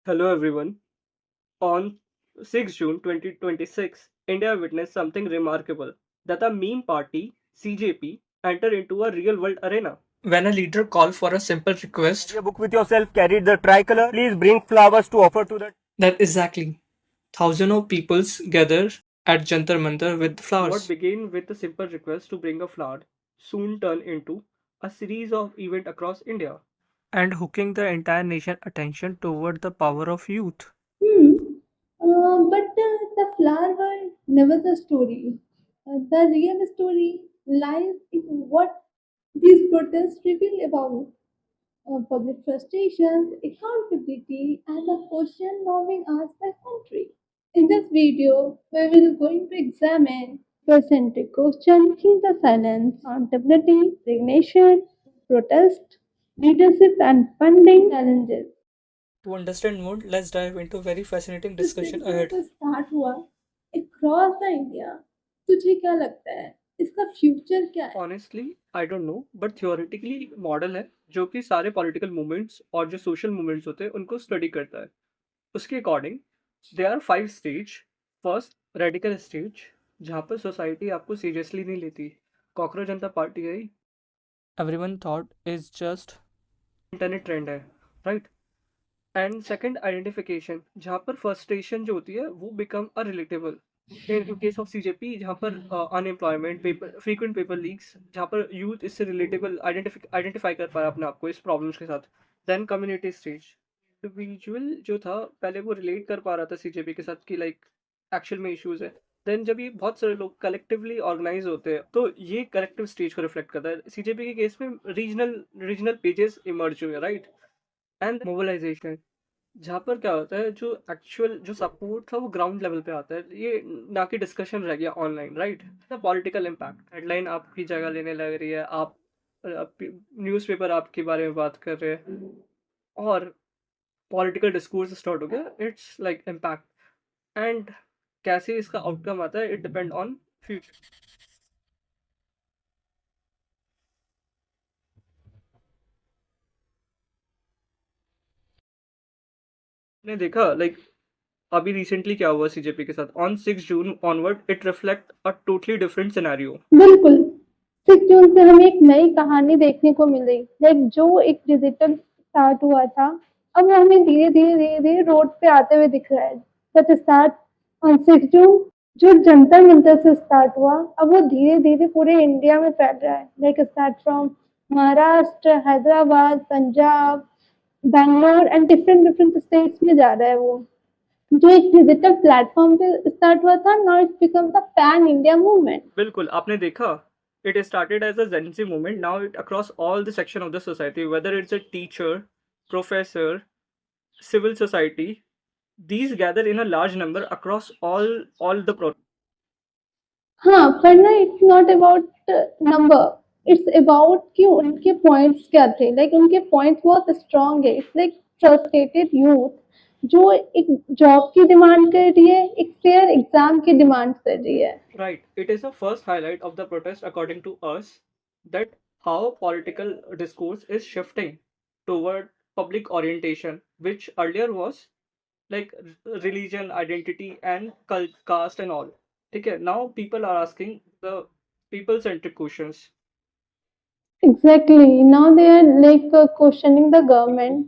Hello everyone. On 6 June 2026, India witnessed something remarkable that a meme party, CJP, entered into a real world arena. When a leader called for a simple request, A book with yourself, carried the tricolor. Please bring flowers to offer to the. that exactly, thousands of peoples gather at Jantar Mantar with flowers. What began with a simple request to bring a flower soon turned into a series of events across India and hooking the entire nation attention toward the power of youth. Hmm. But the flower were never the story. The real story lies in what these protests reveal about public frustrations, accountability, and the question now being asked by country. In this video, we will going to examine centric question, in the silence, accountability, resignation, protest, leadership, and funding challenges. To understand more, let's dive into a very fascinating तो discussion secure ahead. का start हुआ across the India. तुझे क्या लगता है इसका future क्या है? Honestly, I don't know, but theoretically एक मॉडल है जो कि सारे पॉलिटिकल मूवमेंट्स और जो सोशल मूवमेंट्स होते हैं उनको स्टडी करता है। उसके according they are 5 stage. First, radical stage, जहाँ पर सोसाइटी आपको सीरियसली नहीं लेती। कॉकरोच जनता पार्टी आई, everyone thought is just internet trend है, राइट? एंड सेकंड, आइडेंटिफिकेशन, जहाँ पर फ्रस्ट्रेशन जो होती है वो become a relatable. In case of CJP, जहाँ पर unemployment, paper frequent paper leaks, जहाँ पर यूथ इससे रिलेटेबल आइडेंटिफाई कर पाया अपने आप को इस प्रॉब्लम्स के साथ। देन कम्युनिटी स्टेज, इंडिविजुअल जो था पहले वो रिलेट कर पा रहा था सीजेपी के साथ कि लाइक एक्चुअल में इश्यूज है। देन जब ये बहुत सारे लोग कलेक्टिवली ऑर्गेनाइज होते हैं तो ये कलेक्टिव स्टेज को रिफ्लेक्ट करता है। सीजेपी के केस में रीजनल रीजनल पेजेस इमर्ज हुए, राइट? एंड मोबिलाइजेशन, जहाँ पर क्या होता है, जो एक्चुअल जो सपोर्ट था वो ग्राउंड लेवल पे आता है, ये ना कि डिस्कशन रह गया online, right? The political impact, headline आपकी जगह लेने लग रही है, आप न्यूज़पेपर आपके बारे में बात कर रहे हैं और पॉलिटिकल डिस्कोर्स स्टार्ट हो गया। इट्स लाइक इम्पैक्ट, एंड कैसे इसका आउटकम आता है, इट डिपेंड ऑन फ्यूचर। ने देखा लाइक अभी रिसेंटली क्या हुआ सीजेपी के साथ on 6 June onward, it reflect a totally different scenario. बिल्कुल। 6 जून से हमें एक नई कहानी देखने को मिल रही, लाइक जो एक डिजिटल स्टार्ट हुआ था, अब वो हमें धीरे धीरे रोड पे आते हुए दिख रहा है। दैट स्टार्ट ऑन 6 जून, जो जंतर मंतर से स्टार्ट हुआ, अब वो धीरे धीरे पूरे इंडिया में फैल रहा है। Like start from Maharashtra, Hyderabad, Punjab, Bangalore and different different states में जा रहा है वो। जो एक डिजिटल प्लेटफॉर्म पे स्टार्ट हुआ था, now it's become the pan India movement. बिल्कुल, आपने देखा, it started as a Gen Z movement, now it across all the section of the society, whether it's a teacher, professor, civil society, these gather in a large number across all the pro. हाँ, पर ना it's not about number, it's about कि उनके points क्या थे। Like उनके points बहुत strong है। इट्स लाइक फ्रस्ट्रेटेड यूथ जो एक जॉब की डिमांड कर रही है, एक फेयर एग्जाम की डिमांड कर रही है। Right, it is the first highlight of the protest according to us, that how political discourse is shifting toward public orientation, which earlier was like religion, identity, and caste and all. Okay, now people are asking the people centric questions. Exactly. Now they are like questioning the government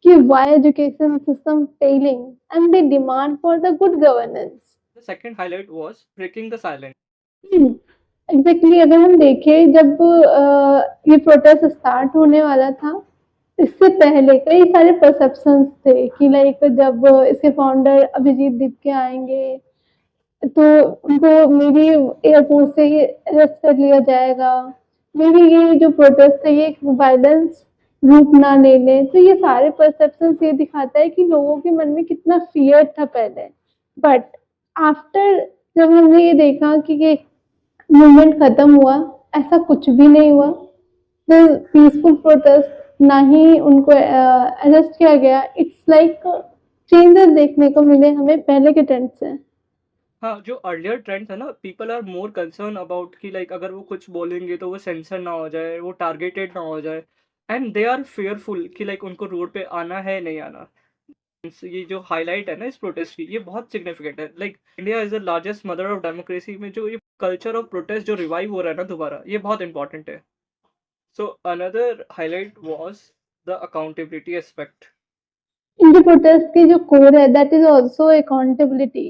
कि why education system failing, and they demand for the good governance. The second highlight was breaking the silence. Exactly. अगर हम देखें जब ये protest start होने वाला था, इससे पहले कई सारे परसेप्शंस थे कि लाइक जब इसके फाउंडर अभिजीत दीप आएंगे तो उनको मे बी एयरपोर्ट से ही अरेस्ट कर लिया जाएगा, मे बी ये जो प्रोटेस्ट है ये एक वायलेंस रूप ना ले ले। तो ये सारे परसेप्शन ये दिखाता है कि लोगों के मन में कितना फियर था पहले। बट आफ्टर जब हमने ये देखा कि ये मूवमेंट खत्म हुआ, ऐसा कुछ भी नहीं हुआ। पीसफुल प्रोटेस्ट, ना ही उनको अरेस्ट किया गया। इट्स लाइक चेंजेस देखने को मिले हमें पहले के ट्रेंड से। हाँ, जो अर्लियर ट्रेंड था ना, people are more concern about कि लाइक अगर वो कुछ बोलेंगे तो वो सेंसर ना हो जाए, वो टारगेटेड ना हो जाए, एंड दे आर फेयरफुल कि लाइक उनको रोड पे आना है नहीं आना। ये जो हाइलाइट है ना इस प्रोटेस्ट की, ये बहुत सिग्निफिकेंट है। Like India is the largest mother of democracy में जो ये कल्चर ऑफ प्रोटेस्ट जो रिवाइव हो रहा है ना दोबारा, ये बहुत इंपॉर्टेंट है। So another highlight was the accountability aspect. इनके प्रोटेस्ट की जो कोर है दैट इज ऑल्सो अकाउंटेबिलिटी।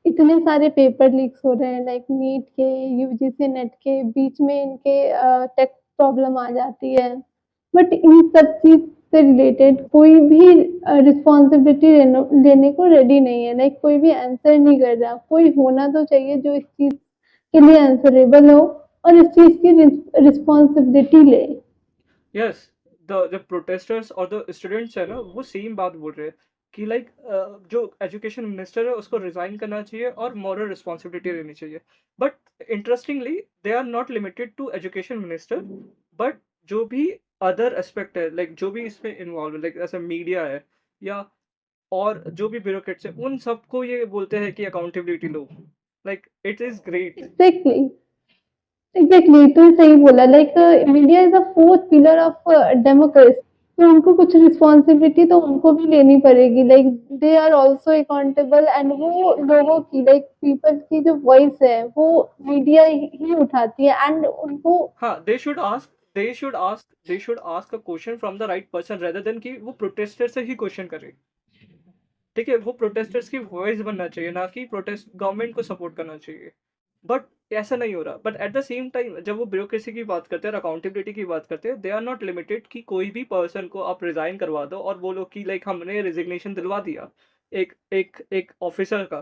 इतने सारे पेपर लीक्स हो रहे हैं लाइक नीट के, यूजीसी नेट के, बीच में इनके टेक प्रॉब्लम आ जाती है, बट इन सब चीज से रिलेटेड कोई भी रिस्पॉन्सिबिलिटी लेने को रेडी नहीं है। लाइक कोई भी आंसर नहीं कर रहा। कोई होना तो चाहिए जो इस चीज के लिए आंसरेबल हो और इस चीज की रिस्पॉन्सिबिलिटी ले। यस, द प्रोटेस्टर्स और द स्टूडेंट्स है ना, वो सेम बात बोल रहे हैं कि लाइक जो एजुकेशन मिनिस्टर है उसको रिजाइन करना चाहिए और मॉरल रिस्पॉन्सिबिलिटी लेनी चाहिए। But interestingly they are not limited to education minister, but जो भी अदर एस्पेक्ट है, लाइक जो भी इसमें इन्वॉल्व है, लाइक ऐसे मीडिया है या और जो भी ब्यूरोक्रेट्स है, उन सबको ये बोलते हैं कि अकाउंटेबिलिटी लो। Like it is great. Exactly, exactly, तो सही बोला। Like media is a fourth pillar of democracy, तो उनको कुछ रिस्पॉन्सिबिलिटी तो उनको भी लेनी पड़ेगी। Like they are also accountable and वो लोगों की, लाइक पीपल की जो वॉइस है वो मीडिया ही उठाती है एंड उनको। हाँ, they should ask a question from the right person rather than कि वो प्रोटेस्टर से ही क्वेश्चन करे। ठीक है, वो प्रोटेस्टर्स की वॉइस बनना चाहिए, ना कि प्रोटेस्ट गवर्नमेंट को सपोर्ट करना चाहिए। बट ऐसा नहीं हो रहा। But at the same time जब वो ब्यूरोक्रेसी की बात करते हैं और अकाउंटेबिलिटी की बात करते हैं, दे आर नॉट लिमिटेड कि कोई भी पर्सन को आप रिजाइन करवा दो और बोलो कि लाइक हमने रिजिग्नेशन दिलवा दिया एक एक एक ऑफिसर का।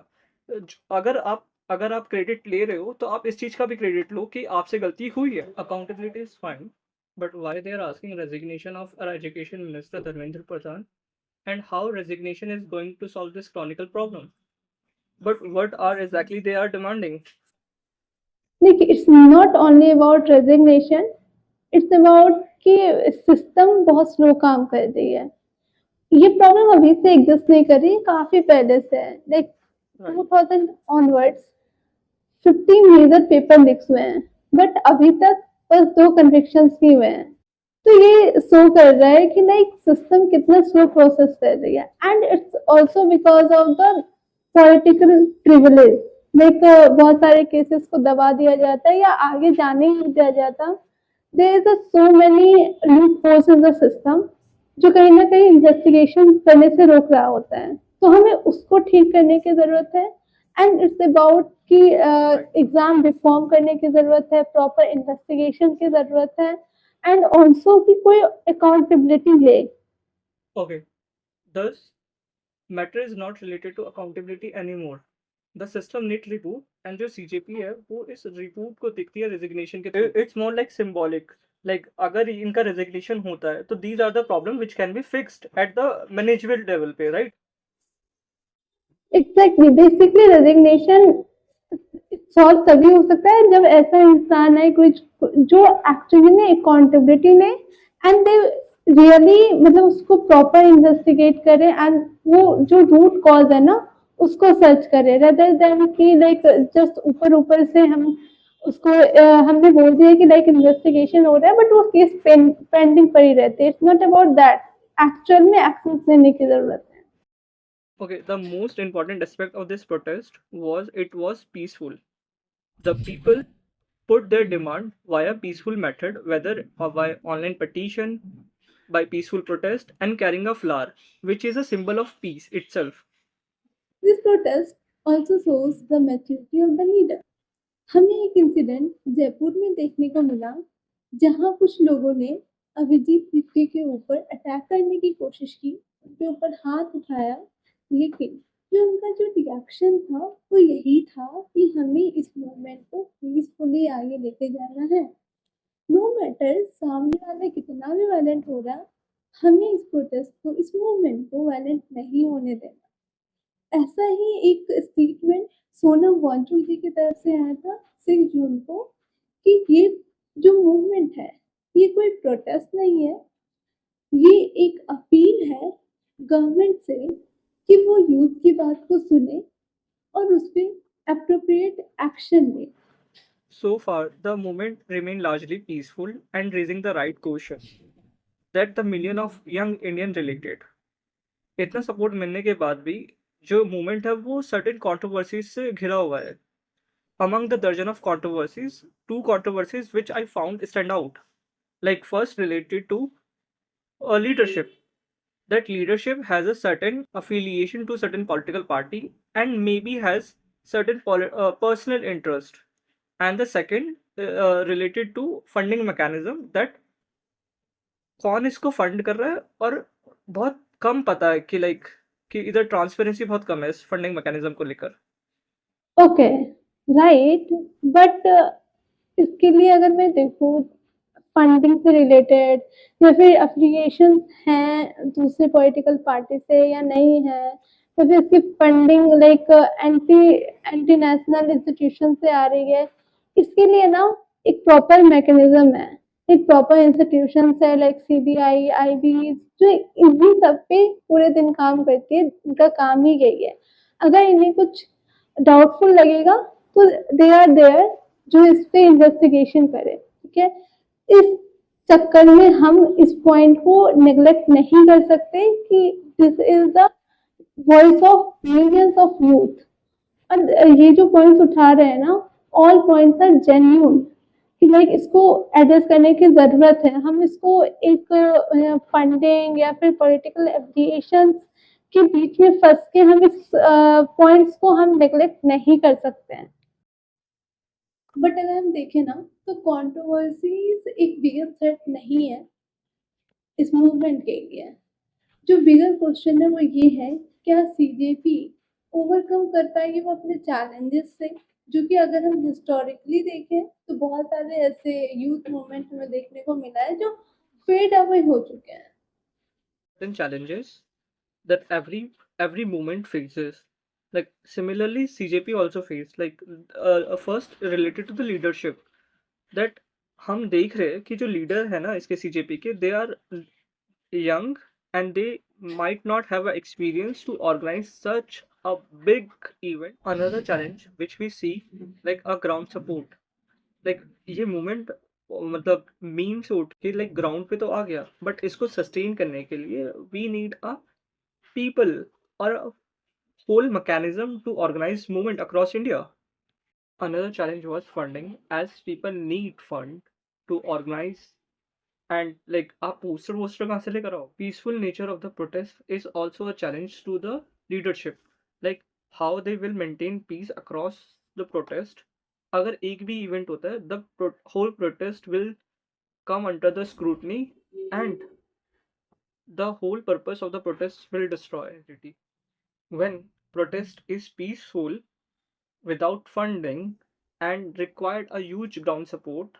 अगर आप क्रेडिट ले रहे हो तो आप इस चीज का भी क्रेडिट लो कि आपसे गलती हुई है। Accountability is fine, but why they are asking resignation of our education minister Dharmendra Pradhan, and how resignation is going to solve this chronicle problem? But what are exactly they are demanding? देखिए, it's not only about resignation, it's about कि system बहुत slow काम कर रही है। ये problem अभी से एग्जिस्ट नहीं कर रही, काफी पहले से है। Like 2000 onwards 15 major paper leaks हुए हैं, बट अभी तक बस 2 कन्विक्शंस ही हुए हैं। तो ये शो कर रहा है कि लाइक सिस्टम कितना स्लो प्रोसेस कर रही है and it's also because of the political privilege. Like बहुत सारे केसेस को दबा दिया जाता है या आगे जाने ही नहीं दिया जाता। There is so many loopholes in the system जो कहीं ना कहीं इन्वेस्टिगेशन करने से रोक रहा होता है। तो हमें उसको ठीक करने की जरूरत है एंड इट्स अबाउट कि एग्जाम रिफॉर्म करने की जरूरत है, प्रॉपर इन्वेस्टिगेशन की जरूरत है एंड ऑल्सो कि कोई अकाउंटेबिलिटी ले। Okay, thus matter is not related to accountability anymore. The system need reboot, and जो CJP है वो इस reboot को दिखती है resignation के through. It's more like symbolic. Like अगर इनका resignation होता है तो these are the problem which can be fixed at the management level पे, right? Exactly, basically resignation solve तभी हो सकता है जब ऐसा इंसान है कोई जो एक्चुअली में अकाउंटेबिलिटी ले एंड दे रियली मतलब उसको प्रॉपर इन्वेस्टिगेट करे एंड वो जो रूट कॉज है ना उसको सर्च करे, रेदर देन कि लाइक जस्ट ऊपर ऊपर से हम उसको हमने बोल दिया कि लाइक इन्वेस्टिगेशन हो रहा है बट वो केस पेंडिंग पड़ी रहती है। It's not about that, actual में एक्शन लेने की जरूरत है। Okay, the most important aspect of this protest was it was peaceful. The people put their demand via peaceful method, whether by online petition, by peaceful protest, and carrying a flower, which is a symbol of peace itself. This protest also shows the maturity of the leader. हमें एक incident Jaipur में देखने को मिला जहां कुछ लोगों ने अभिजीत तिर्की के ऊपर अटैक करने की कोशिश की, उनके ऊपर हाथ उठाया, लेकिन जो उनका जो रिएक्शन था वो यही था कि हमें इस मूवमेंट को पीसफुली आगे लेके जाना है। नो मैटर सामने वाला कितना भी वायलेंट हो रहा, हमें इस प्रोटेस्ट को, इस मूवमेंट को वायलेंट नहीं होने देना। ऐसा ही एक स्टेटमेंट सोनम वांगचुक जी की तरफ से आया था 6 जून को कि ये जो मूवमेंट है ये कोई प्रोटेस्ट नहीं है, ये एक अपील है गवर्नमेंट से कि वो यूथ की बात को सुने और उस पर एप्रोप्रिएट एक्शन ले। So far, the movement remained largely peaceful and raising the right question that the million of young Indian related. इतना सपोर्ट मिलने के बाद भी जो मूवमेंट है वो सर्टेन कंट्रोवर्सीज से घिरा हुआ है। Among the dozen of controversies, two controversies which I found stand out. Like first related to leadership. That leadership has a certain affiliation to certain political party and maybe has certain personal interest. And the second related to funding mechanism, that कौन इसको fund कर रहा है और बहुत कम पता है कि लाइक कि इधर ट्रांसपेरेंसी बहुत कम है इस फंडिंग मैकेनिज्म को लेकर। Okay, right. बट इसके लिए अगर मैं देखूँ फंडिंग से रिलेटेड या फिर एफिलिएशन हैं दूसरे पॉलिटिकल पार्टी से या नहीं है, या फिर इसकी funding like anti national institution से आ रही है, इसके लिए ना एक प्रॉपर मैकेनिज्म है, एक प्रॉपर इंस्टीट्यूशन है लाइक सीबीआई, आईबी, जो इन्हीं सब पे पूरे दिन काम करती है, उनका काम ही यही है। अगर इन्हें कुछ डाउटफुल लगेगा तो दे आर देयर जो इस पे इन्वेस्टिगेशन करे, ठीक है। इस चक्कर में हम इस पॉइंट को नेग्लेक्ट नहीं कर सकते कि this is the voice of millions of youth. और ये जो पॉइंट्स उठा रहे हैं ना, ऑल पॉइंट्स आर जेन्यून कि लाइक इसको एड्रेस करने की जरूरत है। हम इसको एक फंडिंग या फिर पॉलिटिकल एफिलिएशंस के बीच में फंस के हम इस पॉइंट्स को हम नेग्लेक्ट नहीं कर सकते हैं। बट अगर हम देखें ना तो कंट्रोवर्सीज एक बिगर थ्रेट नहीं है इस मूवमेंट के लिए। जो बिगर क्वेश्चन है वो ये है, क्या सीजेपी ओवरकम कर पाएगी वो अपने चैलेंजेस से, जो कि अगर हम हिस्टोरिकली देखें तो बहुत सारे ऐसे यूथ मूवमेंट में देखने को मिला है जो फेड अवे हो चुके हैं। Certain challenges that every movement faces. Like similarly, CJP also faced. Like first related to the leadership. That हम देख रहे हैं कि जो लीडर है ना इसके CJP के, they are young and they might not have a experience to organize such a big event. Another challenge which we see, like a ground support. Like ये मूवमेंट मतलब मीम से उठ के लाइक ग्राउंड पे तो आ गया, but इसको sustain करने के लिए we need a people or a whole mechanism to organize movement across India. Another challenge was funding, as people need fund to organize and like आप पोस्टर कहाँ से लेकर आओ? Peaceful nature of the protest is also a challenge to the leadership, like how they will maintain peace across the protest. अगर एक भी event होता है, the whole protest will come under the scrutiny and the whole purpose of the protest will destroy entity. When protest is peaceful, without funding, and required a huge ground support,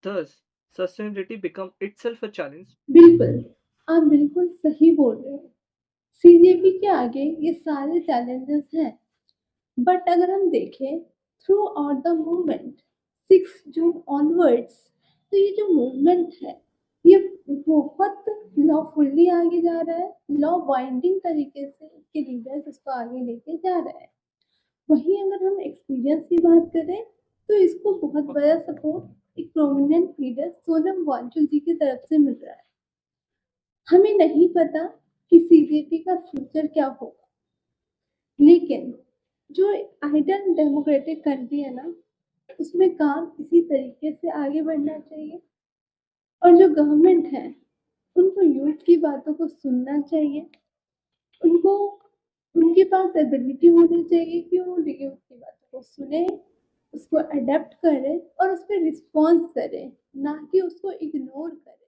thus sustainability become itself a challenge. बिल्कुल, आप बिल्कुल सही बोल रहे हो। CJP के आगे ये सारे चैलेंजेस हैं, बट अगर हम देखें through out the movement 6 June onwards, तो ये जो मूवमेंट है ये बहुत लॉफुली आगे जा रहा है, लॉ बाइंडिंग तरीके से इसके लीडर्स इसको आगे लेके जा रहे हैं। वहीं अगर हम एक्सपीरियंस की बात करें तो इसको बहुत बड़ा सपोर्ट एक प्रोमिनेंट लीडर सोनम वांगचुक जी की तरफ से मिल रहा है। हमें नहीं पता कि सीजेपी का फ्यूचर क्या होगा, लेकिन जो आइडल डेमोक्रेटिक कंट्री है ना, उसमें काम इसी तरीके से आगे बढ़ना चाहिए। और जो गवर्नमेंट है उनको यूथ की बातों को सुनना चाहिए, उनको उनके पास एबिलिटी होनी चाहिए कि वो यूथ की बातों को सुने, उसको अडेप्ट करें और उस पर रिस्पॉन्स करें, ना कि उसको इग्नोर करें।